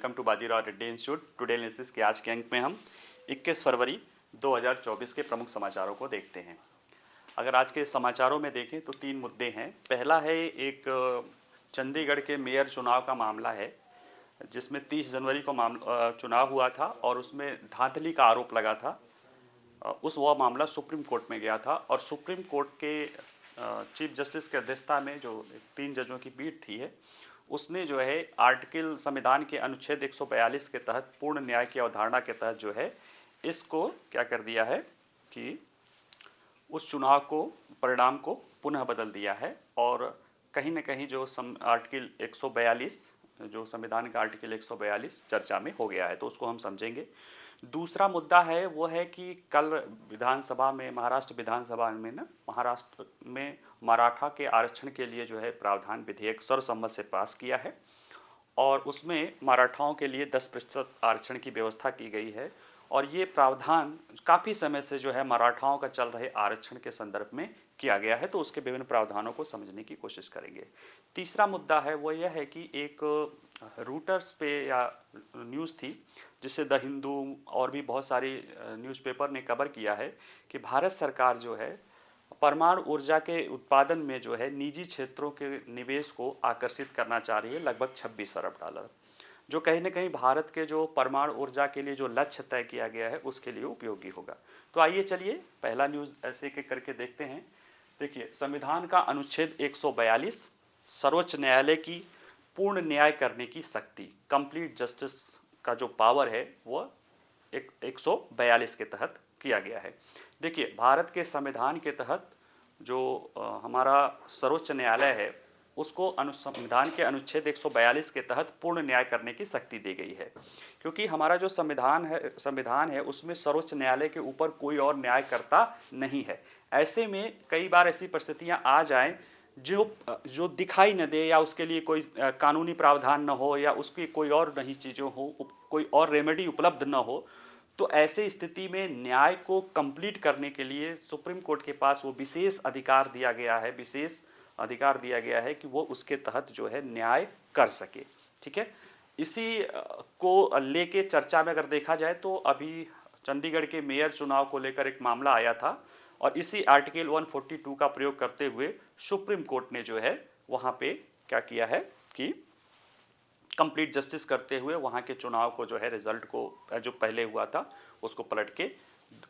Welcome to Bajirao Reddy institute. Today analysis के आज के अंक में हम 21 फरवरी 2024 के प्रमुख समाचारों को देखते हैं। अगर आज के समाचारों में देखें तो 3 मुद्दे हैं। पहला है एक चंडीगढ़ के मेयर चुनाव का मामला है, जिसमें 30 जनवरी को चुनाव हुआ था और उसमें धांधली का आरोप लगा था। वह मामला सुप्रीम कोर्ट में गया था और सुप्रीम कोर्ट के चीफ जस्टिस के अध्यक्षता में जो 3 जजों की पीठ थी उसने जो है आर्टिकल संविधान के अनुच्छेद 142 के तहत पूर्ण न्याय की अवधारणा के तहत जो है इसको क्या कर दिया है कि उस चुनाव को परिणाम को पुनः बदल दिया है। और कहीं न कहीं जो आर्टिकल 142 जो संविधान का आर्टिकल 142 चर्चा में हो गया है, तो उसको हम समझेंगे। दूसरा मुद्दा है वो है कि कल विधानसभा में महाराष्ट्र विधानसभा में महाराष्ट्र में मराठा के आरक्षण के लिए जो है प्रावधान विधेयक सर्वसम्मत से पास किया है और उसमें मराठाओं के लिए 10% आरक्षण की व्यवस्था की गई है। और ये प्रावधान काफ़ी समय से जो है मराठाओं का चल रहे आरक्षण के संदर्भ में किया गया है, तो उसके विभिन्न प्रावधानों को समझने की कोशिश करेंगे। तीसरा मुद्दा है वो यह है कि एक रूटर्स पे या न्यूज़ थी जिसे द हिंदू और भी बहुत सारी न्यूज़पेपर ने कवर किया है कि भारत सरकार जो है परमाणु ऊर्जा के उत्पादन में जो है निजी क्षेत्रों के निवेश को आकर्षित करना चाह रही है, लगभग 26 अरब डॉलर, जो कहीं न कहीं भारत के जो परमाणु ऊर्जा के लिए जो लक्ष्य तय किया गया है उसके लिए उपयोगी होगा। तो आइए चलिए पहला न्यूज़ ऐसे एक करके देखते हैं। देखिए, संविधान का अनुच्छेद 142 सर्वोच्च न्यायालय की पूर्ण न्याय करने की शक्ति, कंप्लीट जस्टिस का जो पावर है वो 142 के तहत किया गया है। देखिए, भारत के संविधान के तहत जो हमारा सर्वोच्च न्यायालय है उसको संविधान के अनुच्छेद 142 के तहत पूर्ण न्याय करने की शक्ति दी गई है, क्योंकि हमारा जो संविधान है उसमें सर्वोच्च न्यायालय के ऊपर कोई और न्यायकर्ता नहीं है। ऐसे में कई बार ऐसी परिस्थितियां आ जाएं जो दिखाई न दे या उसके लिए कोई कानूनी प्रावधान न हो या उसकी कोई और नई चीज़ों हो, कोई और रेमेडी उपलब्ध न हो, तो ऐसे स्थिति में न्याय को कंप्लीट करने के लिए सुप्रीम कोर्ट के पास वो विशेष अधिकार दिया गया है कि वो उसके तहत जो है न्याय कर सके। ठीक है, इसी को लेके चर्चा में अगर देखा जाए तो अभी चंडीगढ़ के मेयर चुनाव को लेकर एक मामला आया था और इसी आर्टिकल 142 का प्रयोग करते हुए सुप्रीम कोर्ट ने जो है वहाँ पे क्या किया है कि कंप्लीट जस्टिस करते हुए वहाँ के चुनाव को जो है रिजल्ट को जो पहले हुआ था उसको पलट के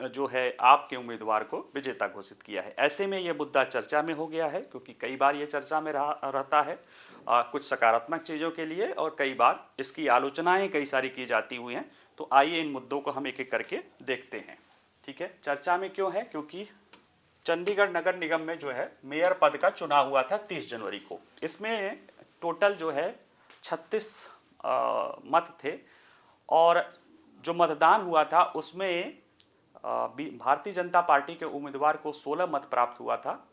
जो है आपके उम्मीदवार को विजेता घोषित किया है। ऐसे में ये मुद्दा चर्चा में हो गया है, क्योंकि कई बार ये चर्चा में रहता है कुछ सकारात्मक चीज़ों के लिए और कई बार इसकी आलोचनाएं कई सारी की जाती हुई हैं। तो आइए इन मुद्दों को हम एक एक करके देखते हैं। ठीक है, चर्चा में क्यों है? क्योंकि चंडीगढ़ नगर निगम में जो है मेयर पद का चुनाव हुआ था 30 जनवरी को। इसमें टोटल जो है 36 मत थे और जो मतदान हुआ था उसमें भारतीय जनता पार्टी के उम्मीदवार को 16 मत प्राप्त हुआ था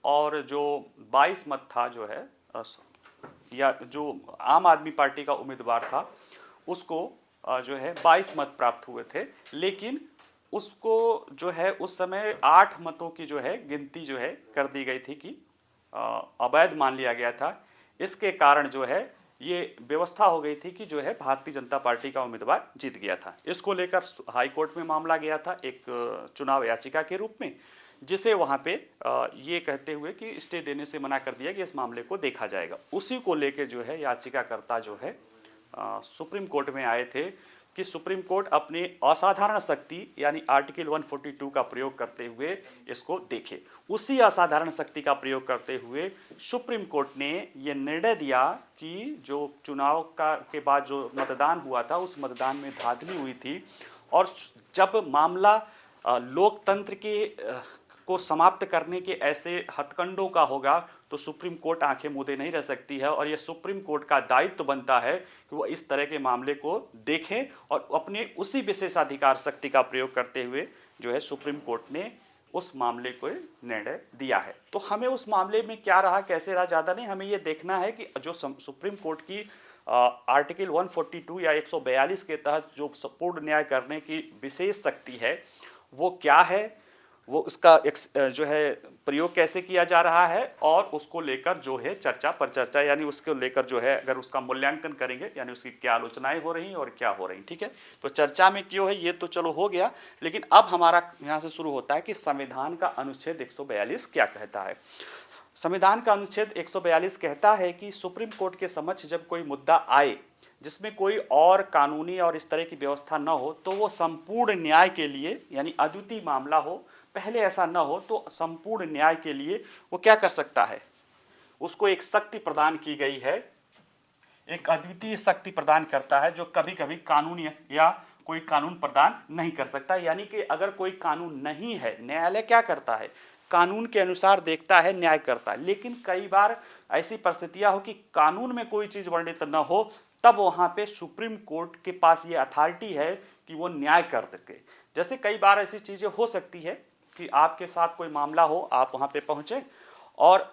और जो 22 मत था जो है या जो आम आदमी पार्टी का उम्मीदवार था उसको जो है 22 मत प्राप्त हुए थे, लेकिन उसको जो है उस समय 8 मतों की जो है गिनती जो है कर दी गई थी कि अवैध मान लिया गया था। इसके कारण जो है ये व्यवस्था हो गई थी कि जो है भारतीय जनता पार्टी का उम्मीदवार जीत गया था। इसको लेकर हाई कोर्ट में मामला गया था एक चुनाव याचिका के रूप में, जिसे वहाँ पे ये कहते हुए कि स्टे देने से मना कर दिया कि इस मामले को देखा जाएगा। उसी को लेकर जो है याचिकाकर्ता जो है सुप्रीम कोर्ट में आए थे कि सुप्रीम कोर्ट अपने असाधारण शक्ति यानी आर्टिकल 142 का प्रयोग करते हुए इसको देखे। उसी असाधारण शक्ति का प्रयोग करते हुए सुप्रीम कोर्ट ने ये निर्णय दिया कि जो चुनाव के बाद जो मतदान हुआ था उस मतदान में धांधली हुई थी और जब मामला लोकतंत्र के को समाप्त करने के ऐसे हथकंडों का होगा तो सुप्रीम कोर्ट आंखें मूंदे नहीं रह सकती है और यह सुप्रीम कोर्ट का दायित्व बनता है कि वो इस तरह के मामले को देखें और अपने उसी विशेषाधिकार शक्ति का प्रयोग करते हुए जो है सुप्रीम कोर्ट ने उस मामले को निर्णय दिया है। तो हमें उस मामले में क्या रहा कैसे रहा ज़्यादा नहीं, हमें ये देखना है कि जो सुप्रीम कोर्ट की आर्टिकल 142 या 142 के तहत जो पूर्ण न्याय करने की विशेष शक्ति है वो क्या है, वो उसका जो है प्रयोग कैसे किया जा रहा है और उसको लेकर जो है चर्चा पर चर्चा, यानी उसको लेकर जो है अगर उसका मूल्यांकन करेंगे यानी उसकी क्या आलोचनाएं हो रही हैं और क्या हो रही, ठीक है। तो चर्चा में क्यों है ये तो चलो हो गया, लेकिन अब हमारा यहाँ से शुरू होता है कि संविधान का अनुच्छेद 142 क्या कहता है। संविधान का अनुच्छेद 142 कहता है कि सुप्रीम कोर्ट के समक्ष जब कोई मुद्दा आए जिसमें कोई और कानूनी और इस तरह की व्यवस्था न हो तो वो संपूर्ण न्याय के लिए, यानी अद्वितीय मामला हो, पहले ऐसा न हो तो संपूर्ण न्याय के लिए वो क्या कर सकता है, उसको एक शक्ति प्रदान की गई है, एक अद्वितीय शक्ति प्रदान करता है जो कभी कभी कानून या कोई कानून प्रदान नहीं कर सकता। यानी कि अगर कोई कानून नहीं है, न्यायालय क्या करता है, कानून के अनुसार देखता है, न्याय करता है। लेकिन कई बार ऐसी परिस्थितियां हो कि कानून में कोई चीज वर्णित न हो, तब वहां पे सुप्रीम कोर्ट के पास ये अथॉरिटी है कि वो न्याय कर सके। जैसे कई बार ऐसी चीजें हो सकती है कि आपके साथ कोई मामला हो, आप वहां पे पहुंचे और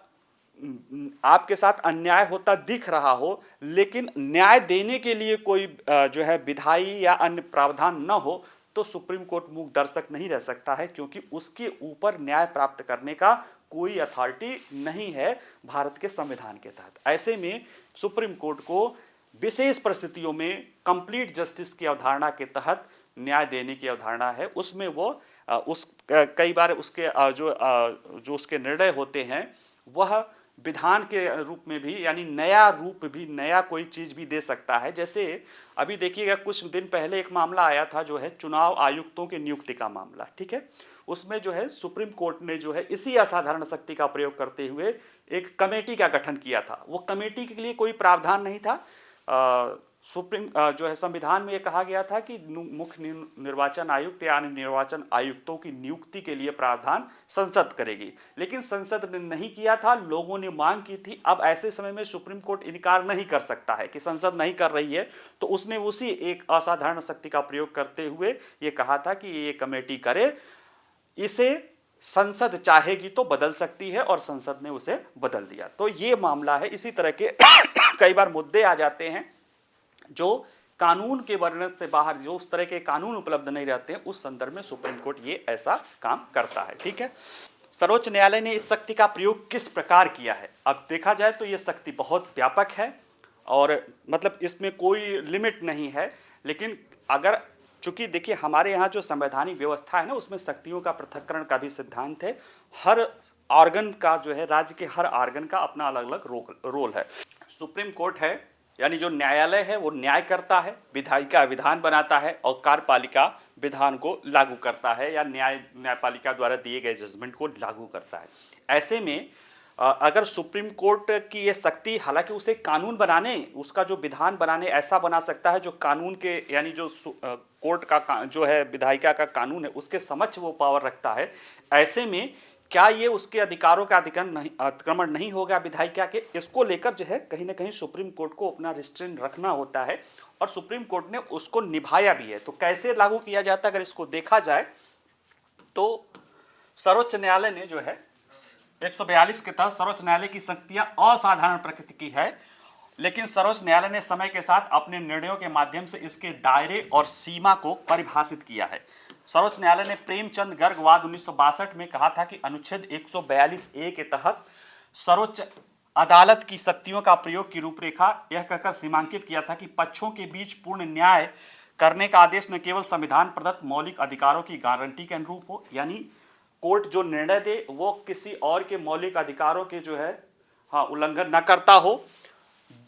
आपके साथ अन्याय होता दिख रहा हो, लेकिन न्याय देने के लिए कोई जो है विधायी या अन्य प्रावधान न हो, तो सुप्रीम कोर्ट मूक दर्शक नहीं रह सकता है, क्योंकि उसके ऊपर न्याय प्राप्त करने का कोई अथॉरिटी नहीं है भारत के संविधान के तहत। ऐसे में सुप्रीम कोर्ट को विशेष परिस्थितियों में कंप्लीट जस्टिस की अवधारणा के तहत न्याय देने की अवधारणा है। उसमें वो कई बार उसके जो उसके निर्णय होते हैं वह विधान के रूप में भी, यानी नया रूप भी, नया कोई चीज भी दे सकता है। जैसे अभी देखिएगा कुछ दिन पहले एक मामला आया था जो है चुनाव आयुक्तों की नियुक्ति का मामला, ठीक है। उसमें जो है सुप्रीम कोर्ट ने जो है इसी असाधारण शक्ति का प्रयोग करते हुए एक कमेटी का गठन किया था। वो कमेटी के लिए कोई प्रावधान नहीं था। सुप्रीम जो है संविधान में ये कहा गया था कि मुख्य निर्वाचन आयुक्त या निर्वाचन आयुक्तों की नियुक्ति के लिए प्रावधान संसद करेगी, लेकिन संसद ने नहीं किया था। लोगों ने मांग की थी। अब ऐसे समय में सुप्रीम कोर्ट इनकार नहीं कर सकता है कि संसद नहीं कर रही है, तो उसने उसी एक असाधारण शक्ति का प्रयोग करते हुए ये कहा था कि ये कमेटी करे, इसे संसद चाहेगी तो बदल सकती है, और संसद ने उसे बदल दिया। तो ये मामला है। इसी तरह के कई बार मुद्दे आ जाते हैं जो कानून के वर्णन से बाहर, जो उस तरह के कानून उपलब्ध नहीं रहते हैं, उस संदर्भ में सुप्रीम कोर्ट ये ऐसा काम करता है, ठीक है। सर्वोच्च न्यायालय ने इस शक्ति का प्रयोग किस प्रकार किया है? अब देखा जाए तो ये शक्ति बहुत व्यापक है और मतलब इसमें कोई लिमिट नहीं है। लेकिन अगर चूंकि देखिए हमारे यहाँ जो संवैधानिक व्यवस्था है ना, उसमें शक्तियों का पृथक्करण का भी सिद्धांत है। हर ऑर्गन का जो है, राज्य के हर ऑर्गन का अपना अलग अलग रोल है। सुप्रीम कोर्ट है, यानी जो न्यायालय है वो न्याय करता है, विधायिका विधान बनाता है और कार्यपालिका विधान को लागू करता है या न्यायपालिका द्वारा दिए गए जजमेंट को लागू करता है। ऐसे में अगर सुप्रीम कोर्ट की ये शक्ति, हालांकि उसे कानून बनाने, उसका जो विधान बनाने ऐसा बना सकता है जो कानून के, यानी जो कोर्ट का जो है विधायिका का कानून है उसके समक्ष वो पावर रखता है। ऐसे में क्या ये उसके अधिकारों का अतिक्रमण नहीं होगा विधायिका के? इसको लेकर जो है कहीं ना कहीं सुप्रीम कोर्ट को अपना रिस्ट्रेन रखना होता है, और सुप्रीम कोर्ट ने उसको निभाया भी है। तो कैसे लागू किया जाता है अगर इसको देखा जाए तो सर्वोच्च न्यायालय ने जो है 142 के तहत सर्वोच्च न्यायालय की शक्तियां असाधारण प्रकृति की है, लेकिन सर्वोच्च न्यायालय ने समय के साथ अपने निर्णयों के माध्यम से इसके दायरे और सीमा को परिभाषित किया है। सर्वोच्च न्यायालय ने प्रेमचंद गर्ग वाद 1962 में कहा था कि अनुच्छेद 142A के तहत सर्वोच्च अदालत की शक्तियों का प्रयोग की रूपरेखा यह कहकर सीमांकित किया था कि पक्षों के बीच पूर्ण न्याय करने का आदेश न केवल संविधान प्रदत्त मौलिक अधिकारों की गारंटी के अनुरूप हो, यानी कोर्ट जो निर्णय दे वो किसी और के मौलिक अधिकारों के जो है उल्लंघन न करता हो,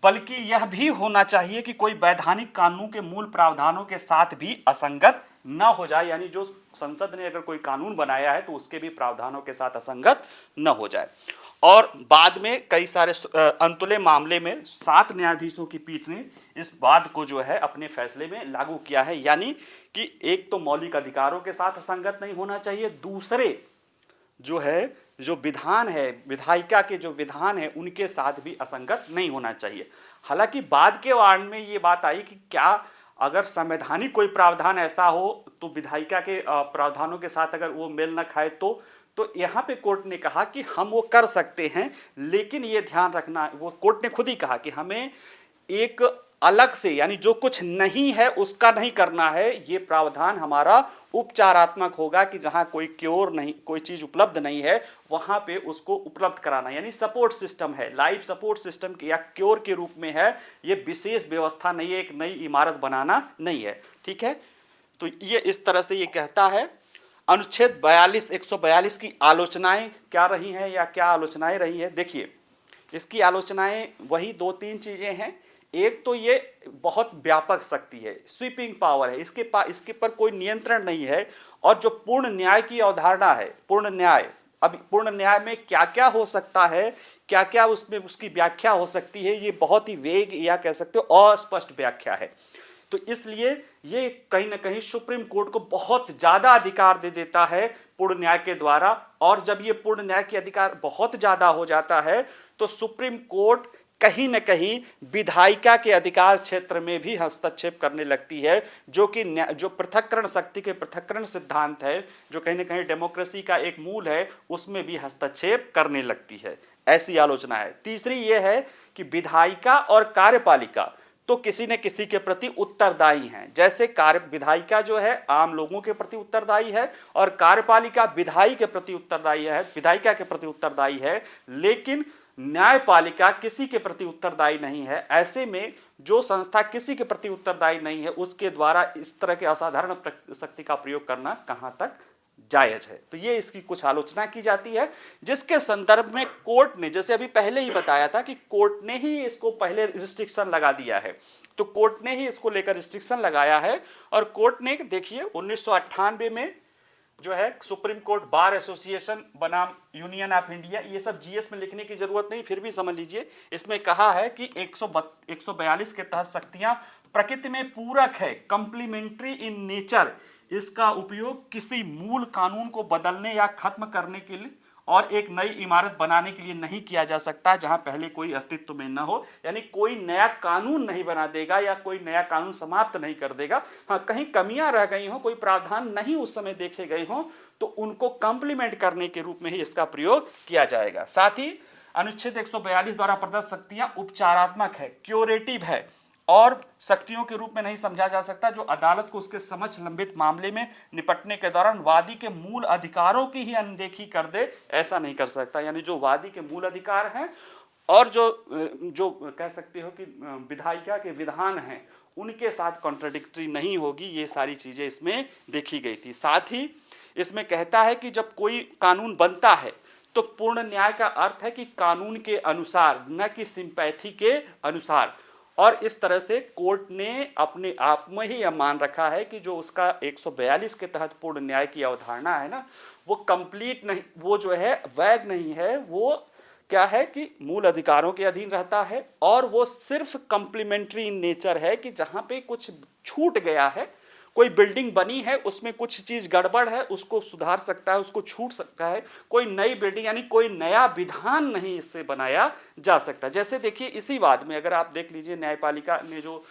बल्कि यह भी होना चाहिए कि कोई वैधानिक कानून के मूल प्रावधानों के साथ भी असंगत न हो जाए, यानी जो संसद ने अगर कोई कानून बनाया है तो उसके भी प्रावधानों के साथ असंगत न हो जाए। और बाद में कई सारे अंतुले मामले में 7 न्यायाधीशों की पीठ ने इस बात को जो है अपने फैसले में लागू किया है, यानी कि एक तो मौलिक अधिकारों के साथ असंगत नहीं होना चाहिए, दूसरे जो है जो विधान है, विधायिका के जो विधान है उनके साथ भी असंगत नहीं होना चाहिए। हालांकि बाद के वार्ड में ये बात आई कि क्या अगर संवैधानिक कोई प्रावधान ऐसा हो तो विधायिका के प्रावधानों के साथ अगर वो मेल न खाए तो यहाँ पे कोर्ट ने कहा कि हम वो कर सकते हैं, लेकिन ये ध्यान रखना, वो कोर्ट ने खुद ही कहा कि हमें एक अलग से, यानी जो कुछ नहीं है उसका नहीं करना है। ये प्रावधान हमारा उपचारात्मक होगा कि जहां कोई क्योर नहीं, कोई चीज उपलब्ध नहीं है, वहां पे उसको उपलब्ध कराना, यानी सपोर्ट सिस्टम है, लाइफ सपोर्ट सिस्टम या क्योर के रूप में है। ये विशेष व्यवस्था नहीं है, एक नई इमारत बनाना नहीं है। ठीक है, तो ये इस तरह से ये कहता है। अनुच्छेद 142 की आलोचनाएं क्या रही हैं या क्या आलोचनाएं रही हैं, देखिए इसकी आलोचनाएं वही 2-3 चीजें हैं। एक तो ये बहुत व्यापक शक्ति है, स्वीपिंग पावर है, इसके पर कोई नियंत्रण नहीं है। और जो पूर्ण न्याय की अवधारणा है, पूर्ण न्याय, अब पूर्ण न्याय में क्या क्या हो सकता है, क्या क्या उसमें उसकी व्याख्या हो सकती है, ये बहुत ही वेग या कह सकते हो अस्पष्ट व्याख्या है। तो इसलिए ये कहीं ना कहीं सुप्रीम कोर्ट को बहुत ज्यादा अधिकार दे देता है पूर्ण न्याय के द्वारा। और जब ये पूर्ण न्याय के अधिकार बहुत ज्यादा हो जाता है तो सुप्रीम कोर्ट कहीं न कहीं विधायिका के अधिकार क्षेत्र में भी हस्तक्षेप करने लगती है, जो कि जो पृथक्करण शक्ति के पृथक्करण सिद्धांत है, जो कहीं न कहीं डेमोक्रेसी का एक मूल है, उसमें भी हस्तक्षेप करने लगती है। ऐसी आलोचना है। तीसरी यह है कि विधायिका और कार्यपालिका तो किसी न किसी के प्रति उत्तरदायी हैं। जैसे विधायिका जो है आम लोगों के प्रति उत्तरदायी है और कार्यपालिका विधायी के प्रति उत्तरदायी है, विधायिका के प्रति उत्तरदायी है, लेकिन न्यायपालिका किसी के प्रति उत्तरदायी नहीं है। ऐसे में जो संस्था किसी के प्रति उत्तरदायी नहीं है, उसके द्वारा इस तरह के असाधारण शक्ति का प्रयोग करना कहां तक जायज है। तो ये इसकी कुछ आलोचना की जाती है, जिसके संदर्भ में कोर्ट ने, जैसे अभी पहले ही बताया था कि कोर्ट ने ही इसको पहले रिस्ट्रिक्शन लगा दिया है, तो कोर्ट ने ही इसको लेकर रिस्ट्रिक्शन लगाया है। और कोर्ट ने देखिए 1998 में जो है सुप्रीम कोर्ट बार एसोसिएशन बनाम यूनियन ऑफ इंडिया, ये सब जीएस में लिखने की जरूरत नहीं, फिर भी समझ लीजिए, इसमें कहा है कि 142 के तहत शक्तियां प्रकृति में पूरक है, कंप्लीमेंट्री इन नेचर, इसका उपयोग किसी मूल कानून को बदलने या खत्म करने के लिए और एक नई इमारत बनाने के लिए नहीं किया जा सकता जहां पहले कोई अस्तित्व में न हो। यानी कोई नया कानून नहीं बना देगा या कोई नया कानून समाप्त नहीं कर देगा। हाँ, कहीं कमियां रह गई हो, कोई प्रावधान नहीं उस समय देखे गए हो, तो उनको कंप्लीमेंट करने के रूप में ही इसका प्रयोग किया जाएगा। साथ ही अनुच्छेद 142 द्वारा प्रदत्त शक्तियां उपचारात्मक है, क्यूरेटिव है और शक्तियों के रूप में नहीं समझा जा सकता, जो अदालत को उसके समक्ष लंबित मामले में निपटने के दौरान वादी के मूल अधिकारों की ही अनदेखी कर दे, ऐसा नहीं कर सकता। यानी जो वादी के मूल अधिकार हैं और जो कह सकते हो कि विधायिका के विधान हैं, उनके साथ कॉन्ट्राडिक्टरी नहीं होगी। ये सारी चीजें इसमें देखी गई थी। साथ ही इसमें कहता है कि जब कोई कानून बनता है तो पूर्ण न्याय का अर्थ है कि कानून के अनुसार, न कि सिंपैथी के अनुसार। और इस तरह से कोर्ट ने अपने आप में ही यह मान रखा है कि जो उसका 142 के तहत पूर्ण न्याय की अवधारणा है ना, वो कंप्लीट नहीं, वो जो है वैध नहीं है, वो क्या है कि मूल अधिकारों के अधीन रहता है और वो सिर्फ कंप्लीमेंट्री इन नेचर है कि जहां पे कुछ छूट गया है, कोई बिल्डिंग बनी है उसमें कुछ चीज गड़बड़ है, उसको सुधार सकता है, उसको छूट सकता है। कोई नई बिल्डिंग यानी कोई नया विधान नहीं इससे बनाया जा सकता। जैसे देखिए इसी बात में अगर आप देख लीजिए, न्यायपालिका ने जो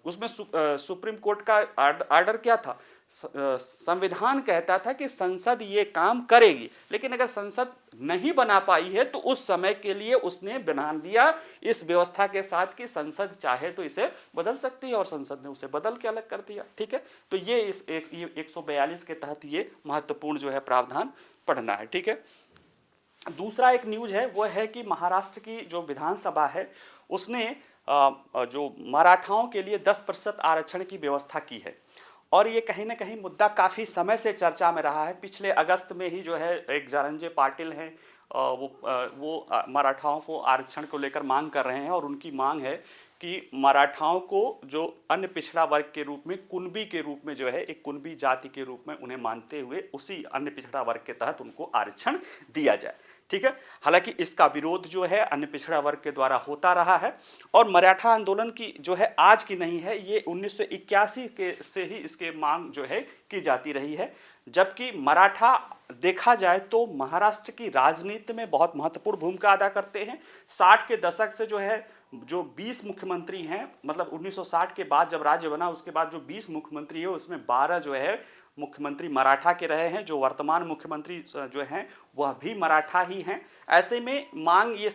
उसमें सुप्रीम कोर्ट का आर्डर क्या था, संविधान कहता था कि संसद ये काम करेगी, लेकिन अगर संसद नहीं बना पाई है तो उस समय के लिए उसने बना दिया इस व्यवस्था के साथ कि संसद चाहे तो इसे बदल सकती है, और संसद ने उसे बदल के अलग कर दिया। ठीक है, तो ये इस 142 के तहत ये महत्वपूर्ण जो है प्रावधान पढ़ना है। ठीक है, दूसरा एक न्यूज है वो है कि महाराष्ट्र की जो विधानसभा है उसने जो मराठाओं के लिए 10% आरक्षण की व्यवस्था की है, और ये कहीं ना कहीं मुद्दा काफ़ी समय से चर्चा में रहा है। पिछले अगस्त में ही जो है एक जारंजे पाटिल हैं, वो मराठाओं को आरक्षण को लेकर मांग कर रहे हैं, और उनकी मांग है कि मराठाओं को जो अन्य पिछड़ा वर्ग के रूप में, कुणबी के रूप में जो है, एक कुणबी जाति के रूप में उन्हें मानते हुए उसी अन्य पिछड़ा वर्ग के तहत उनको आरक्षण दिया जाए। ठीक है, हालांकि इसका विरोध जो है अन्य पिछड़ा वर्ग के द्वारा होता रहा है, और मराठा आंदोलन की जो है आज की नहीं है, ये 1981 के से ही इसके मांग जो है की जाती रही है। जबकि मराठा देखा जाए तो महाराष्ट्र की राजनीति में बहुत महत्वपूर्ण भूमिका अदा करते हैं। 60 के दशक से जो है जो 20 मुख्यमंत्री हैं, मतलब 1960 के बाद जब राज्य बना उसके बाद जो 20 मुख्यमंत्री है उसमें 12 जो है मुख्यमंत्री मराठा के रहे हैं, जो वर्तमान मुख्यमंत्री जो हैं वह भी मराठा ही हैं। ऐसे में मांग ये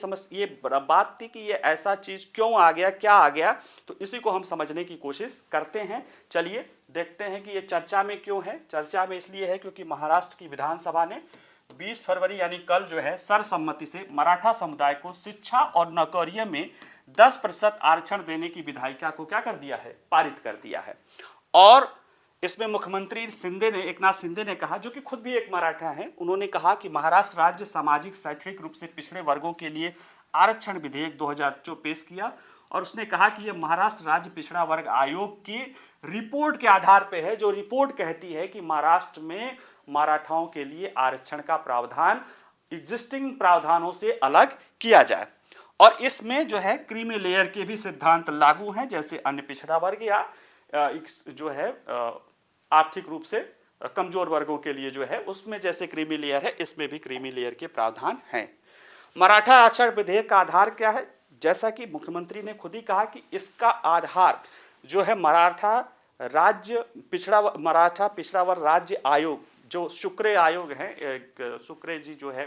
बात थी कि ये ऐसा चीज़ क्यों आ गया, क्या आ गया, तो इसी को हम समझने की कोशिश करते हैं। चलिए देखते हैं कि ये चर्चा में क्यों है। चर्चा में इसलिए है क्योंकि महाराष्ट्र की विधानसभा ने 20 फरवरी यानी कल जो है सर्वसम्मति से मराठा समुदाय को शिक्षा और नौकरियों में 10% आरक्षण देने की विधायिका को क्या कर दिया है, पारित कर दिया है। और इसमें मुख्यमंत्री शिंदे ने, एकनाथ शिंदे ने कहा, जो कि खुद भी एक मराठा हैं, उन्होंने कहा कि महाराष्ट्र राज्य सामाजिक शैक्षणिक रूप से पिछड़े वर्गों के लिए आरक्षण विधेयक 2004 पेश किया और उसने कहा कि यह महाराष्ट्र राज्य पिछड़ा वर्ग आयोग की रिपोर्ट के आधार पर है, जो रिपोर्ट कहती है कि महाराष्ट्र में मराठाओं के लिए आरक्षण का प्रावधान एग्जिस्टिंग प्रावधानों से अलग किया जाए। और इसमें जो है क्रीमी लेयर के भी सिद्धांत लागू हैं, जैसे अन्य पिछड़ा वर्ग या जो है आर्थिक रूप से कमजोर वर्गों के लिए जो है उसमें जैसे क्रीमी लेयर है, इसमें भी क्रीमी लेयर के प्रावधान हैं। मराठा आरक्षण विधेयक का आधार क्या है? जैसा कि मुख्यमंत्री ने खुद ही कहा कि इसका आधार जो है मराठा पिछड़ा वर्ग राज्य आयोग, जो शुक्रे आयोग है, शुक्रे जी जो है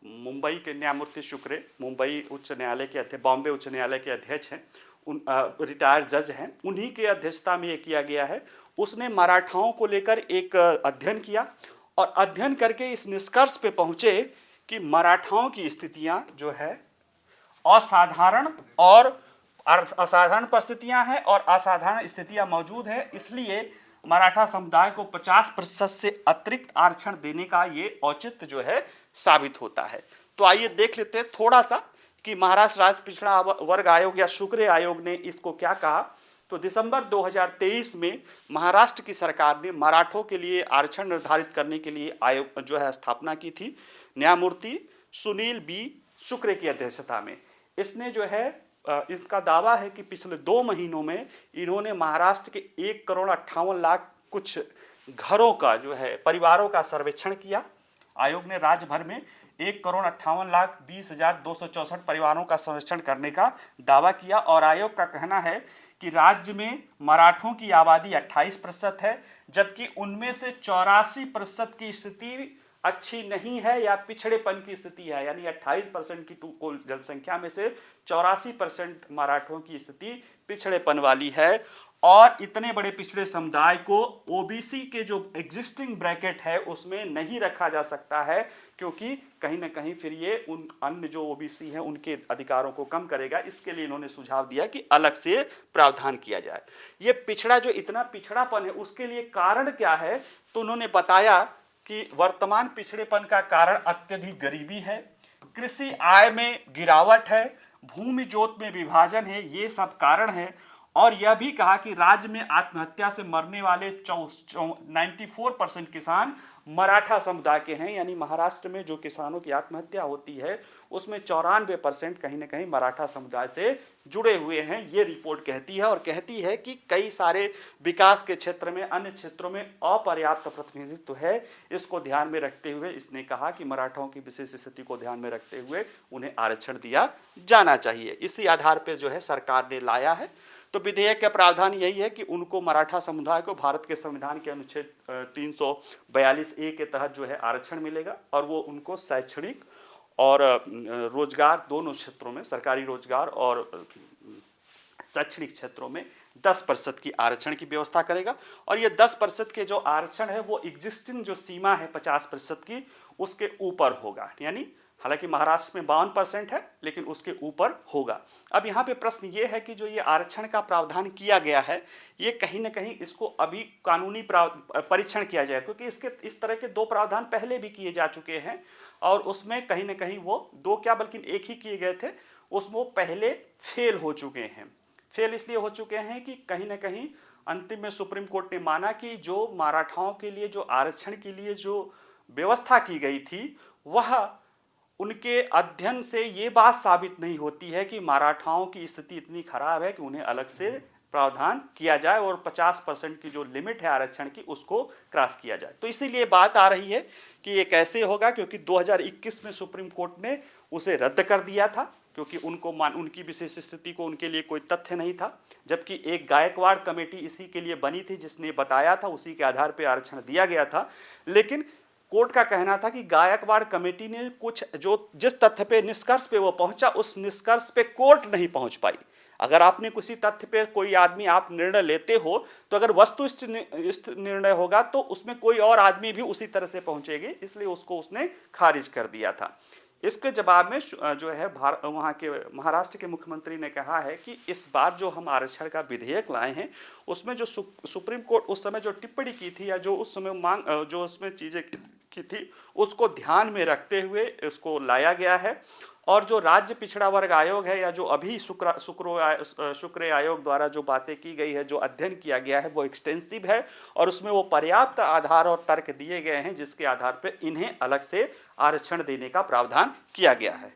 मुंबई के न्यायमूर्ति शुक्रे, मुंबई उच्च न्यायालय के अध्यक्ष, बॉम्बे उच्च न्यायालय के अध्यक्ष हैं, रिटायर्ड जज हैं, उन्हीं के अध्यक्षता में ये किया गया है। उसने मराठाओं को लेकर एक अध्ययन किया और अध्ययन करके इस निष्कर्ष पे पहुंचे कि मराठाओं की स्थितियां जो है असाधारण परिस्थितियां हैं और असाधारण स्थितियां मौजूद है, इसलिए मराठा समुदाय को 50% से अतिरिक्त आरक्षण देने का ये औचित्य जो है साबित होता है। तो आइए देख लेते हैं थोड़ा सा कि महाराष्ट्र राज्य पिछड़ा वर्ग आयोग या शुक्रे आयोग ने इसको क्या कहा। तो दिसंबर 2023 में महाराष्ट्र की सरकार ने मराठों के लिए आरक्षण निर्धारित करने के लिए आयोग जो है स्थापना की थी, न्यायमूर्ति सुनील बी शुक्रे की अध्यक्षता में। इसने जो है इसका दावा है कि पिछले 2 महीनों में इन्होंने महाराष्ट्र के 1,58,00,000 कुछ घरों का जो है परिवारों का सर्वेक्षण किया। आयोग ने राज्य भर में 1,58,20,264 परिवारों का सर्वेक्षण करने का दावा किया और आयोग का कहना है कि राज्य में मराठों की आबादी 28% है, जबकि उनमें से 84% की स्थिति अच्छी नहीं है या पिछड़ेपन की स्थिति है, यानी 28% की कुल जनसंख्या में से 84% मराठों की स्थिति पिछड़ेपन वाली है। और इतने बड़े पिछड़े समुदाय को ओबीसी के जो एग्जिस्टिंग ब्रैकेट है उसमें नहीं रखा जा सकता है, क्योंकि कहीं ना कहीं फिर ये उन अन्य जो ओबीसी हैं उनके अधिकारों को कम करेगा। इसके लिए इन्होंने सुझाव दिया कि अलग से प्रावधान किया जाए। ये पिछड़ा जो इतना पिछड़ापन है उसके लिए कारण क्या है, तो उन्होंने बताया कि वर्तमान पिछड़ेपन का कारण अत्यधिक गरीबी है, कृषि आय में गिरावट है, भूमि जोत में विभाजन है, ये सब कारण है। और यह भी कहा कि राज्य में आत्महत्या से मरने वाले 94% किसान मराठा समुदाय के हैं, यानी महाराष्ट्र में जो किसानों की आत्महत्या होती है उसमें 94% कहीं ना कहीं मराठा समुदाय से जुड़े हुए हैं, ये रिपोर्ट कहती है। और कहती है कि कई सारे विकास के क्षेत्र में, अन्य क्षेत्रों में अपर्याप्त प्रतिनिधित्व है। इसको ध्यान में रखते हुए इसने कहा कि मराठाओं की विशेष स्थिति को ध्यान में रखते हुए उन्हें आरक्षण दिया जाना चाहिए। इसी आधार पर जो है सरकार ने लाया है। तो विधेयक का प्रावधान यही है कि उनको, मराठा समुदाय को, भारत के संविधान के अनुच्छेद 342A के तहत जो है आरक्षण मिलेगा और वो उनको शैक्षणिक और रोजगार दोनों क्षेत्रों में, सरकारी रोजगार और शैक्षणिक क्षेत्रों में 10% की आरक्षण की व्यवस्था करेगा। और ये 10% के जो आरक्षण है वो एग्जिस्टिंग जो सीमा है 50% की उसके ऊपर होगा, यानी हालांकि महाराष्ट्र में 52% है लेकिन उसके ऊपर होगा। अब यहाँ पे प्रश्न ये है कि जो ये आरक्षण का प्रावधान किया गया है ये कहीं ना कहीं इसको अभी कानूनी परीक्षण किया जाए, क्योंकि इसके इस तरह के 2 प्रावधान पहले भी किए जा चुके हैं और उसमें कहीं ना कहीं वो 2 क्या बल्कि 1 ही किए गए थे, उसमें वो पहले फेल हो चुके हैं। फेल इसलिए हो चुके हैं कि कहीं ना कहीं अंतिम में सुप्रीम कोर्ट ने माना कि जो मराठाओं के लिए जो आरक्षण के लिए जो व्यवस्था की गई थी वह उनके अध्ययन से ये बात साबित नहीं होती है कि मराठाओं की स्थिति इतनी खराब है कि उन्हें अलग से प्रावधान किया जाए और 50% की जो लिमिट है आरक्षण की उसको क्रॉस किया जाए। तो इसीलिए बात आ रही है कि ये कैसे होगा, क्योंकि 2021 में सुप्रीम कोर्ट ने उसे रद्द कर दिया था, क्योंकि उनकी विशेष स्थिति को उनके लिए कोई तथ्य नहीं था, जबकि एक गायकवाड़ कमेटी इसी के लिए बनी थी जिसने बताया था, उसी के आधार पर आरक्षण दिया गया था। लेकिन कोर्ट का कहना था कि गायकवाड़ कमेटी ने कुछ जो जिस तथ्य पे निष्कर्ष पे वो पहुंचा, उस निष्कर्ष पे कोर्ट नहीं पहुंच पाई। अगर आपने किसी तथ्य पे कोई आदमी आप निर्णय लेते हो तो अगर वस्तुनिष्ठ निर्णय होगा तो उसमें कोई और आदमी भी उसी तरह से पहुंचेगी, इसलिए उसको उसने खारिज कर दिया था। इसके जवाब में जो है वहाँ के महाराष्ट्र के मुख्यमंत्री ने कहा है कि इस बार जो हम आरक्षण का विधेयक लाए हैं उसमें जो सुप्रीम कोर्ट उस समय जो टिप्पणी की थी या जो उस समय जो उसमें चीज़ें की थी उसको ध्यान में रखते हुए इसको लाया गया है। और जो राज्य पिछड़ा वर्ग आयोग है या जो अभी शुक्र आयोग द्वारा जो बातें की गई है, जो अध्ययन किया गया है वो एक्सटेंसिव है और उसमें वो पर्याप्त आधार और तर्क दिए गए हैं जिसके आधार पर इन्हें अलग से आरक्षण देने का प्रावधान किया गया है।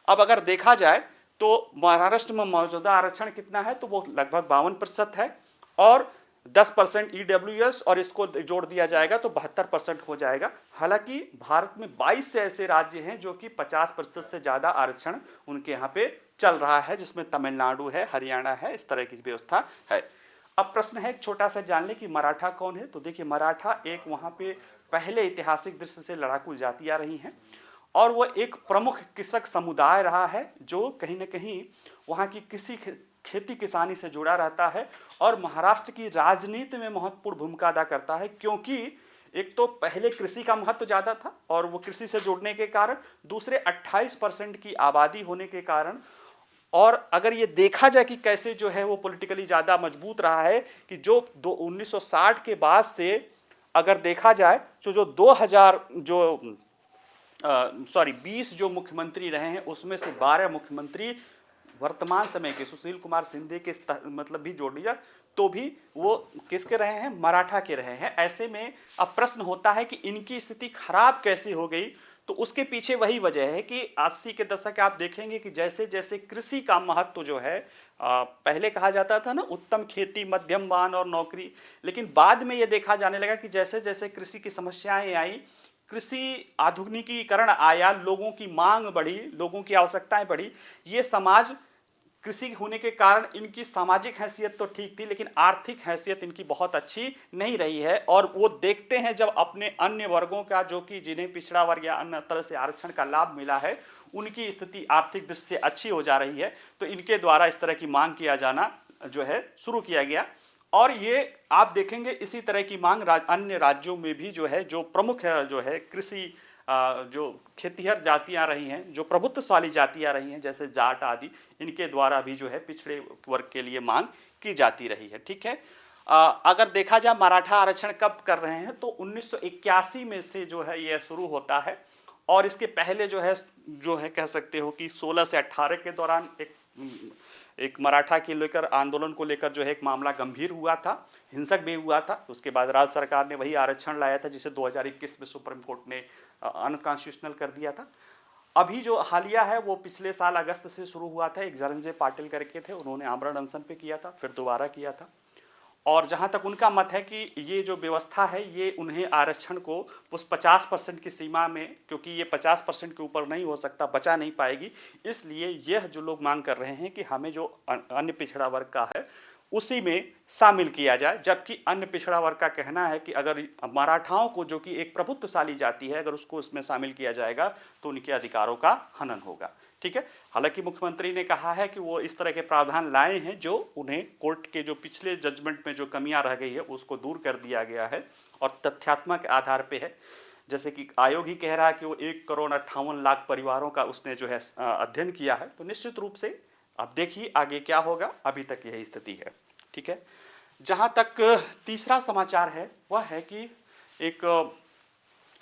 अब अगर देखा जाए तो महाराष्ट्र में मौजूदा आरक्षण कितना है, तो वो लगभग 52% है और 10% EWS और इसको जोड़ दिया जाएगा तो 72% हो जाएगा। हालांकि भारत में 22 से ऐसे राज्य हैं जो कि 50% से ज़्यादा आरक्षण उनके यहाँ पे चल रहा है, जिसमें तमिलनाडु है, हरियाणा है, इस तरह की व्यवस्था है। अब प्रश्न है एक छोटा सा जान ले कि मराठा कौन है। तो देखिए, मराठा एक वहाँ पे पहले ऐतिहासिक दृष्टि से लड़ाकू जातियाँ रही हैं और वह एक प्रमुख कृषक समुदाय रहा है जो कहीं ना कहीं वहाँ की खेती किसानी से जुड़ा रहता है और महाराष्ट्र की राजनीति में महत्वपूर्ण भूमिका अदा करता है, क्योंकि एक तो पहले कृषि का महत्व ज़्यादा था और वो कृषि से जुड़ने के कारण, दूसरे 28% की आबादी होने के कारण, और अगर ये देखा जाए कि कैसे जो है वो पॉलिटिकली ज़्यादा मजबूत रहा है कि जो 1960 के बाद से अगर देखा जाए तो जो 20 जो मुख्यमंत्री रहे हैं उसमें से 12 मुख्यमंत्री वर्तमान समय के सुशील कुमार शिंदे के मतलब भी जोड़ लिया तो भी वो किसके रहे हैं, मराठा के रहे हैं। ऐसे में अब प्रश्न होता है कि इनकी स्थिति खराब कैसे हो गई, तो उसके पीछे वही वजह है कि 80 के दशक आप देखेंगे कि जैसे जैसे कृषि का महत्व जो है पहले कहा जाता था ना, उत्तम खेती, मध्यम वान और नौकरी, लेकिन बाद में ये देखा जाने लगा कि जैसे जैसे कृषि की समस्याएं आई, कृषि आधुनिकीकरण आया, लोगों की मांग बढ़ी, लोगों की आवश्यकताएं बढ़ी, ये समाज कृषि होने के कारण इनकी सामाजिक हैसियत तो ठीक थी लेकिन आर्थिक हैसियत इनकी बहुत अच्छी नहीं रही है। और वो देखते हैं जब अपने अन्य वर्गों का जो कि जिन्हें पिछड़ा वर्ग या अन्य तरह से आरक्षण का लाभ मिला है उनकी स्थिति आर्थिक दृष्टि से अच्छी हो जा रही है, तो इनके द्वारा इस तरह की मांग किया जाना जो है शुरू किया गया। और ये आप देखेंगे इसी तरह की मांग अन्य राज्यों में भी जो है, जो प्रमुख है जो है कृषि जो खेतिहर जातियां रही हैं, जो प्रभुत्वशाली जातियां रही हैं जैसे जाट आदि, इनके द्वारा भी जो है पिछड़े वर्ग के लिए मांग की जाती रही है। ठीक है, अगर देखा जाए मराठा आरक्षण कब कर रहे हैं तो 1981 में से जो है यह शुरू होता है और इसके पहले जो है कह सकते हो कि 16 से 18 के दौरान एक मराठा के लेकर आंदोलन को लेकर जो है एक मामला गंभीर हुआ था, हिंसक भी हुआ था। उसके बाद राज्य सरकार ने वही आरक्षण लाया था जिसे 2021 में सुप्रीम कोर्ट ने अनकॉन्स्टिट्यूशनल कर दिया था। अभी जो हालिया है वो पिछले साल अगस्त से शुरू हुआ था। एक धनंजय पाटिल करके थे, उन्होंने आमरण अनशन पे किया था, फिर दोबारा किया था। और जहाँ तक उनका मत है कि ये जो व्यवस्था है ये उन्हें आरक्षण को उस 50% की सीमा में, क्योंकि ये 50% के ऊपर नहीं हो सकता, बचा नहीं पाएगी, इसलिए यह जो लोग मांग कर रहे हैं कि हमें जो अन्य पिछड़ा वर्ग का है उसी में शामिल किया जाए। जबकि अन्य पिछड़ा वर्ग का कहना है कि अगर मराठाओं को, जो कि एक प्रभुत्वशाली जाति है, अगर उसको इसमें शामिल किया जाएगा तो उनके अधिकारों का हनन होगा। ठीक है, हालांकि मुख्यमंत्री ने कहा है कि वो इस तरह के प्रावधान लाए हैं जो उन्हें कोर्ट के जो पिछले जजमेंट में जो कमियां रह गई है उसको दूर कर दिया गया है और तथ्यात्मक आधार पे है। जैसे कि आयोग ही कह रहा है कि वो 1,58,00,000 परिवारों का उसने जो है अध्ययन किया है, तो निश्चित रूप से अब देखिए आगे क्या होगा। अभी तक यही स्थिति है। ठीक है, जहाँ तक तीसरा समाचार है वह है कि एक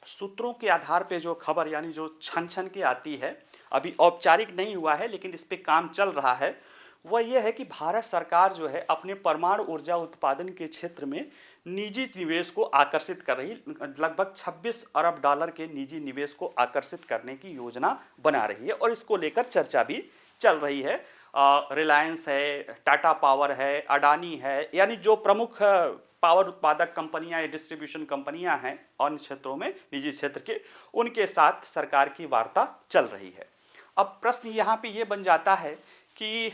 सूत्रों के आधार पे जो खबर यानी जो छन के आती है, अभी औपचारिक नहीं हुआ है लेकिन इस पे काम चल रहा है, वह यह है कि भारत सरकार जो है अपने परमाणु ऊर्जा उत्पादन के क्षेत्र में निजी निवेश को आकर्षित कर रही, लगभग 26 अरब डॉलर के निजी निवेश को आकर्षित करने की योजना बना रही है और इसको लेकर चर्चा भी चल रही है। रिलायंस है, टाटा पावर है, अडानी है, यानी जो प्रमुख पावर उत्पादक कंपनियां या डिस्ट्रीब्यूशन कंपनियां हैं अन्य क्षेत्रों में निजी क्षेत्र के, उनके साथ सरकार की वार्ता चल रही है। अब प्रश्न यहाँ पे ये बन जाता है कि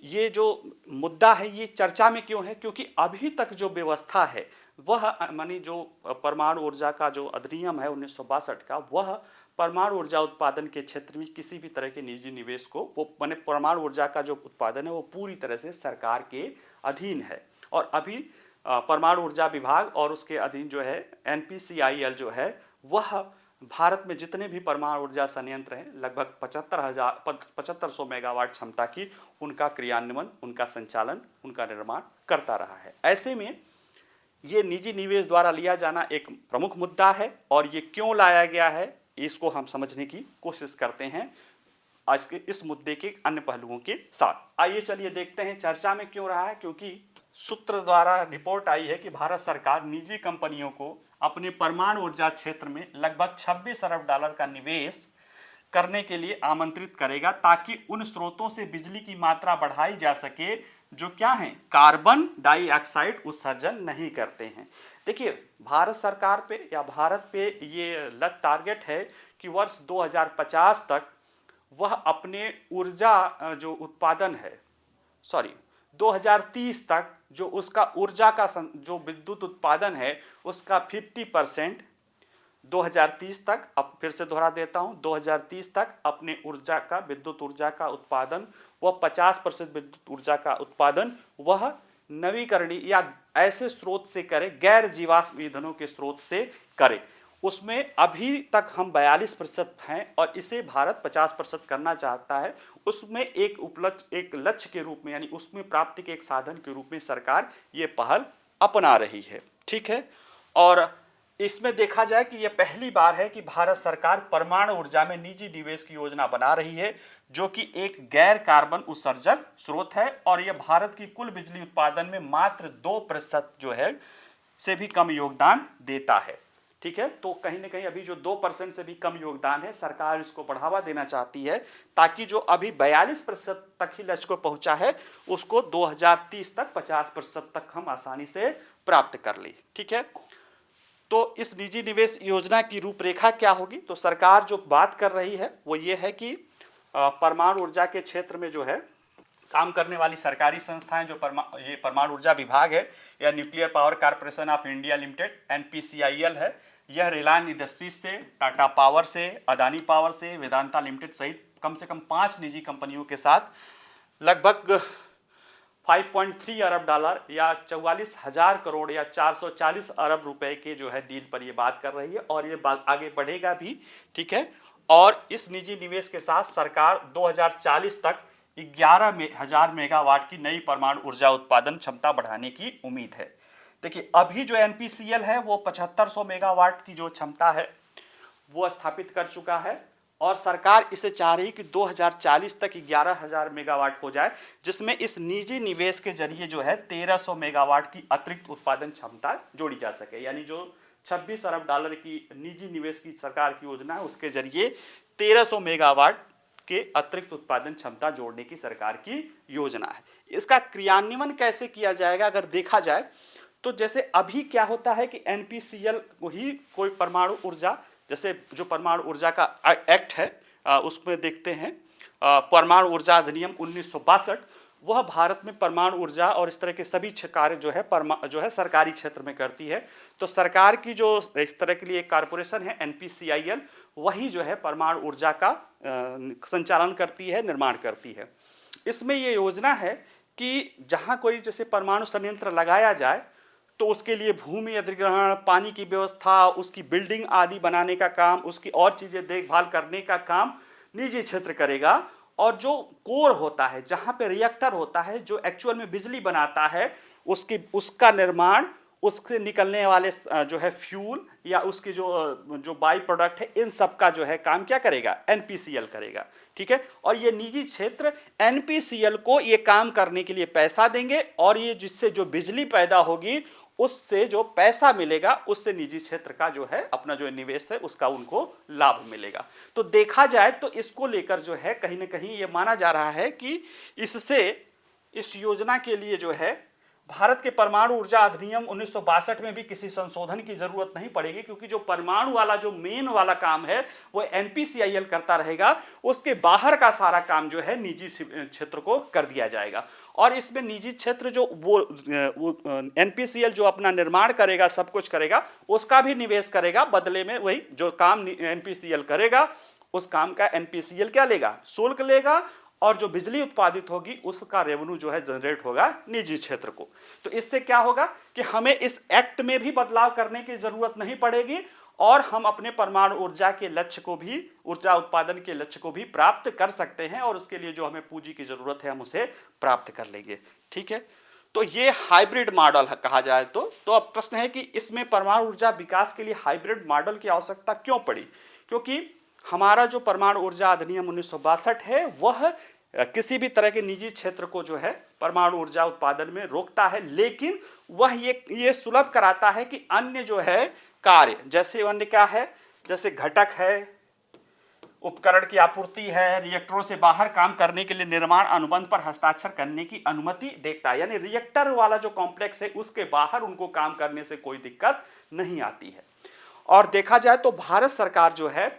ये जो मुद्दा है ये चर्चा में क्यों है, क्योंकि अभी तक जो व्यवस्था है वह मानी जो परमाणु ऊर्जा का जो अधिनियम है 1962 का, वह परमाणु ऊर्जा उत्पादन के क्षेत्र में किसी भी तरह के निजी निवेश को, वो माने परमाणु ऊर्जा का जो उत्पादन है वो पूरी तरह से सरकार के अधीन है। और अभी परमाणु ऊर्जा विभाग और उसके अधीन जो है NPCIL जो है, वह भारत में जितने भी परमाणु ऊर्जा संयंत्र हैं लगभग 7500 मेगावाट क्षमता की, उनका क्रियान्वयन, उनका संचालन, उनका निर्माण करता रहा है। ऐसे में ये निजी निवेश द्वारा लिया जाना एक प्रमुख मुद्दा है, और ये क्यों लाया गया है इसको हम समझने की कोशिश करते हैं आज के इस मुद्दे के अन्य पहलुओं के साथ। आइए चलिए देखते हैं चर्चा में क्यों रहा है। क्योंकि सूत्र द्वारा रिपोर्ट आई है कि भारत सरकार निजी कंपनियों को अपने परमाणु ऊर्जा क्षेत्र में लगभग 26 अरब डॉलर का निवेश करने के लिए आमंत्रित करेगा, ताकि उन स्रोतों से बिजली की मात्रा बढ़ाई जा सके जो क्या है, कार्बन डाइऑक्साइड उत्सर्जन नहीं करते हैं। देखिए, भारत सरकार पे या भारत पे ये लक्ष्य टारगेट है कि वर्ष 2050 तक वह अपने ऊर्जा जो उत्पादन है, 2030 तक जो उसका ऊर्जा का जो विद्युत उत्पादन है उसका 50% 2030 तक, अब फिर से दोहरा देता हूं, 2030 तक अपने ऊर्जा का, विद्युत ऊर्जा का उत्पादन, वह 50% विद्युत ऊर्जा का उत्पादन वह नवीकरणीय या ऐसे स्रोत से करे, गैर जीवाश्म ईंधनों के स्रोत से करे। उसमें अभी तक हम 42% हैं और इसे भारत 50% करना चाहता है। उसमें एक लक्ष्य के रूप में, यानी उसमें प्राप्ति के एक साधन के रूप में सरकार ये पहल अपना रही है। ठीक है, और इसमें देखा जाए कि यह पहली बार है कि भारत सरकार परमाणु ऊर्जा में निजी निवेश की योजना बना रही है, जो कि एक गैर कार्बन उत्सर्जक स्रोत है, और यह भारत की कुल बिजली उत्पादन में मात्र 2% जो है से भी कम योगदान देता है। ठीक है, तो कहीं ना कहीं अभी जो 2% से भी कम योगदान है, सरकार इसको बढ़ावा देना चाहती है, ताकि जो अभी 42% तक ही लक्ष्य को पहुंचा है उसको 2030 तक 50% तक हम आसानी से प्राप्त कर ले। ठीक है, तो इस निजी निवेश योजना की रूपरेखा क्या होगी? तो सरकार जो बात कर रही है वो ये है कि परमाणु ऊर्जा के क्षेत्र में जो है काम करने वाली सरकारी संस्थाएं, जो ये परमाणु ऊर्जा विभाग है या nuclear power corporation of India limited NPCIL है, यह रिलायंस इंडस्ट्रीज से, टाटा पावर से, अदानी पावर से, वेदांता लिमिटेड सहित कम से कम 5 निजी कंपनियों के साथ लगभग 5.3 अरब डॉलर या 44,000 करोड़ या 440 अरब रुपए के जो है डील पर ये बात कर रही है, और ये आगे बढ़ेगा भी। ठीक है, और इस निजी निवेश के साथ सरकार 2040 तक 11,000 मेगावाट की नई परमाणु ऊर्जा उत्पादन क्षमता बढ़ाने की उम्मीद है। देखिए, अभी जो NPCIL है वो 7500 मेगावाट की जो क्षमता है वो स्थापित कर चुका है, और सरकार इसे चाह रही कि 2040 तक 11,000 मेगावाट हो जाए, जिसमें इस निजी निवेश के जरिए जो है 1300 मेगावाट की अतिरिक्त उत्पादन क्षमता जोड़ी जा सके। यानी जो 26 अरब डॉलर की निजी निवेश की सरकार की योजना है उसके जरिए 1300 मेगावाट के अतिरिक्त उत्पादन क्षमता जोड़ने की सरकार की योजना है। इसका क्रियान्वयन कैसे किया जाएगा अगर देखा जाए तो, जैसे अभी क्या होता है कि NPCIL को ही कोई परमाणु ऊर्जा, जैसे जो परमाणु ऊर्जा का एक्ट है उसमें देखते हैं परमाणु ऊर्जा अधिनियम 1962, वह भारत में परमाणु ऊर्जा और इस तरह के सभी कार्य जो है सरकारी क्षेत्र में करती है। तो सरकार की जो इस तरह के लिए एक कॉरपोरेशन है NPCIL, वही जो है परमाणु ऊर्जा का संचालन करती है, निर्माण करती है। इसमें ये योजना है कि जहाँ कोई जैसे परमाणु संयंत्र लगाया जाए तो उसके लिए भूमि अधिग्रहण, पानी की व्यवस्था, उसकी बिल्डिंग आदि बनाने का काम, उसकी और चीज़ें देखभाल करने का काम निजी क्षेत्र करेगा, और जो कोर होता है, जहाँ पे रिएक्टर होता है जो एक्चुअल में बिजली बनाता है, उसका निर्माण, उसके निकलने वाले जो है फ्यूल या उसके जो बाई प्रोडक्ट है, इन सब का जो है काम क्या करेगा? NPCIL करेगा। ठीक है, और ये निजी क्षेत्र NPCIL को ये काम करने के लिए पैसा देंगे, और ये जिससे जो बिजली पैदा होगी उससे जो पैसा मिलेगा उससे निजी क्षेत्र का जो है अपना जो निवेश है उसका उनको लाभ मिलेगा। तो देखा जाए तो इसको लेकर जो है कहीं ना कहीं ये माना जा रहा है कि इससे इस योजना के लिए जो है भारत के परमाणु ऊर्जा अधिनियम 1962 में भी किसी संशोधन की जरूरत नहीं पड़ेगी, क्योंकि जो परमाणु वाला जो मेन वाला काम है वो एनपीसीआईएल करता रहेगा। उसके बाहर का सारा काम जो है निजी क्षेत्र को कर दिया जाएगा। और इसमें निजी क्षेत्र जो वो एनपीसीएल जो अपना निर्माण करेगा, सब कुछ करेगा, उसका भी निवेश करेगा। बदले में वही जो काम एनपीसीएल करेगा उस काम का एनपीसीएल क्या लेगा, शुल्क लेगा, और जो बिजली उत्पादित होगी उसका रेवेन्यू जो है जनरेट होगा निजी क्षेत्र को। तो इससे क्या होगा कि हमें इस एक्ट में भी बदलाव करने की जरूरत नहीं पड़ेगी और हम अपने परमाणु ऊर्जा के लक्ष्य को भी, ऊर्जा उत्पादन के लक्ष्य को भी प्राप्त कर सकते हैं, और उसके लिए जो हमें पूंजी की जरूरत है हम उसे प्राप्त कर लेंगे। ठीक है, तो ये हाइब्रिड मॉडल कहा जाए तो अब प्रश्न है कि इसमें परमाणु ऊर्जा विकास के लिए हाइब्रिड मॉडल की आवश्यकता क्यों पड़ी? क्योंकि हमारा जो परमाणु ऊर्जा अधिनियम 1962 है वह किसी भी तरह के निजी क्षेत्र को जो है परमाणु ऊर्जा उत्पादन में रोकता है, लेकिन वह ये सुलभ कराता है कि अन्य जो है कार्य, जैसे अन्य क्या है, जैसे घटक है, उपकरण की आपूर्ति है, रिएक्टरों से बाहर काम करने के लिए निर्माण अनुबंध पर हस्ताक्षर करने की अनुमति देता है। यानी रिएक्टर वाला जो कॉम्प्लेक्स है उसके बाहर उनको काम करने से कोई दिक्कत नहीं आती है। और देखा जाए तो भारत सरकार जो है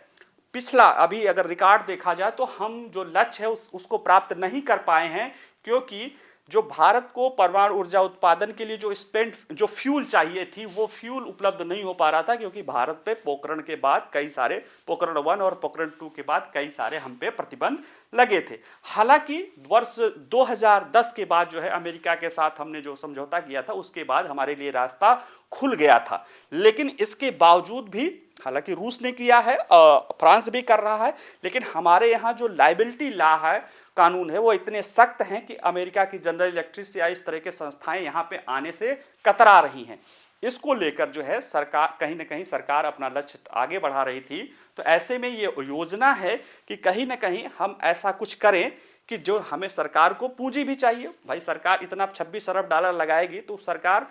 पिछला, अभी अगर रिकॉर्ड देखा जाए तो हम जो लक्ष्य है उसको प्राप्त नहीं कर पाए हैं, क्योंकि जो भारत को परमाणु ऊर्जा उत्पादन के लिए जो फ्यूल चाहिए थी वो फ्यूल उपलब्ध नहीं हो पा रहा था, क्योंकि भारत पे पोखरण के बाद कई सारे, पोखरण 1 और पोखरण 2 के बाद कई सारे हम पे प्रतिबंध लगे थे। हालांकि वर्ष 2010 के बाद जो है अमेरिका के साथ हमने जो समझौता किया था उसके बाद हमारे लिए रास्ता खुल गया था, लेकिन इसके बावजूद भी, हालांकि रूस ने किया है, फ्रांस भी कर रहा है, लेकिन हमारे यहाँ जो लाइबिलिटी लॉ है, कानून है, वो इतने सख्त हैं कि अमेरिका की जनरल इलेक्ट्रिक या इस तरह के संस्थाएं यहाँ पे आने से कतरा रही हैं। इसको लेकर जो है सरकार, कहीं ना कहीं सरकार अपना लक्ष्य आगे बढ़ा रही थी। तो ऐसे में ये योजना है कि कहीं ना कहीं हम ऐसा कुछ करें कि जो हमें, सरकार को पूंजी भी चाहिए भाई, सरकार इतना 26 अरब डॉलर लगाएगी तो सरकार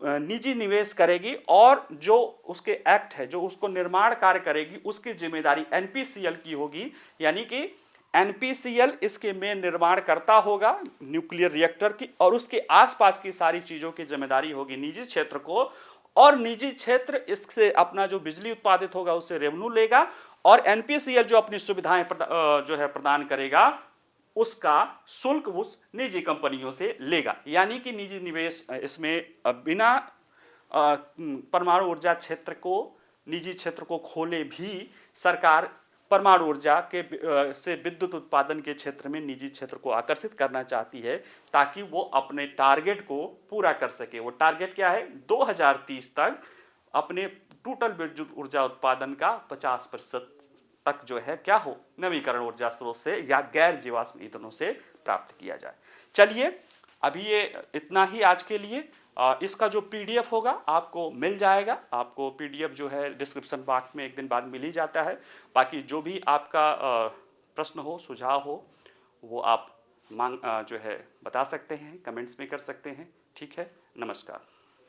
निजी निवेश करेगी, और जो उसके एक्ट है, जो उसको निर्माण कार्य करेगी, उसकी जिम्मेदारी एनपीसीएल की होगी। यानी कि एनपीसीएल इसके में निर्माण करता होगा न्यूक्लियर रिएक्टर की, और उसके आसपास की सारी चीज़ों की जिम्मेदारी होगी निजी क्षेत्र को, और निजी क्षेत्र इससे अपना जो बिजली उत्पादित होगा उससे रेवेन्यू लेगा, और एनपीसीएल जो अपनी सुविधाएं जो है प्रदान करेगा उसका शुल्क उस निजी कंपनियों से लेगा। यानी कि निजी निवेश इसमें बिना परमाणु ऊर्जा क्षेत्र को, निजी क्षेत्र को खोले भी सरकार परमाणु ऊर्जा के से विद्युत उत्पादन के क्षेत्र में निजी क्षेत्र को आकर्षित करना चाहती है, ताकि वो अपने टारगेट को पूरा कर सके। वो टारगेट क्या है? 2030 तक अपने टोटल विद्युत ऊर्जा उत्पादन का 50% तक जो है क्या हो, नवीकरण ऊर्जा स्रोत से या गैर जीवाश्म ईंधनों से प्राप्त किया जाए। चलिए अभी ये इतना ही आज के लिए। इसका जो पीडीएफ होगा आपको मिल जाएगा। आपको पीडीएफ जो है डिस्क्रिप्शन बॉक्स में एक दिन बाद मिल ही जाता है। बाकी जो भी आपका प्रश्न हो, सुझाव हो, वो आप जो है बता सकते हैं, कमेंट्स में कर सकते हैं। ठीक है, नमस्कार।